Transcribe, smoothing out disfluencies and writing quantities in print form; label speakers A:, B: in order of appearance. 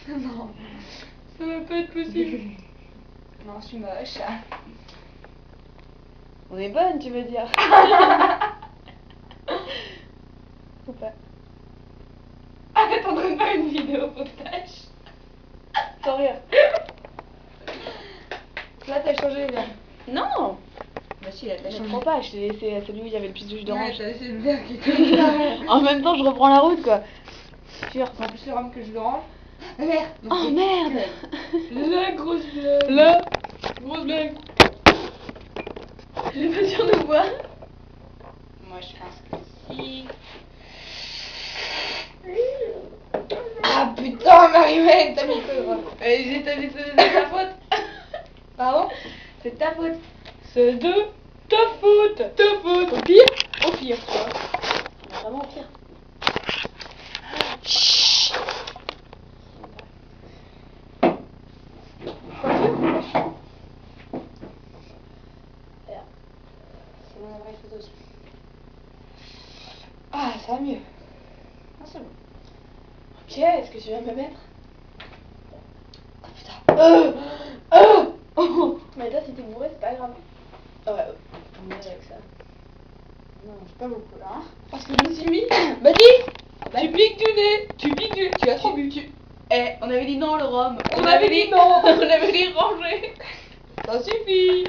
A: Non, ça va pas être possible.
B: Non, je suis moche.
A: On est bonne, tu veux dire? Ou pas?
B: Arrête en train de faire une vidéo montage.
A: Sans rire.
B: Là, t'as changé, là.
A: Non!
B: Bah si, là, t'as
A: Je
B: changé.
A: comprends pas, je t'ai laissé à celui où il y avait le plus de jus
B: Ouais,
A: d'orange.
B: t'as laissé le verre qui était
A: En même temps, je reprends la route, quoi. Sûr.
B: En plus, le rhum que je l'orange. Merde.
A: Oh merde!
B: La grosse blague.
A: La grosse blague. J'ai pas sûr de voir.
B: Moi, je pense que si. Ah putain, Marie-Hélène, t'as mis peu, moi.
A: C'est ta faute.
B: Pardon? C'est de ta faute.
A: C'est de ta faute. Ta faute. Au pire, tu vois. Vraiment au pire. Chut.
B: C'est mon appareil photo aussi.
A: Ah, ça va mieux.
B: Ah, c'est bon.
A: Ok, est-ce que tu viens me mettre? Oh putain. Oh. Mais toi, si t'es bourré, c'est pas grave. Ouais, on est avec ça.
B: Non, c'est pas beaucoup, là. Hein.
A: Parce que je me suis mis. Bah dis.
B: bah,
A: Tu piques du nez. Tu piques du nez. Tu as trop bu. Eh, on avait dit non le rhum.
B: On avait dit non.
A: On avait dit ranger.
B: Ça suffit.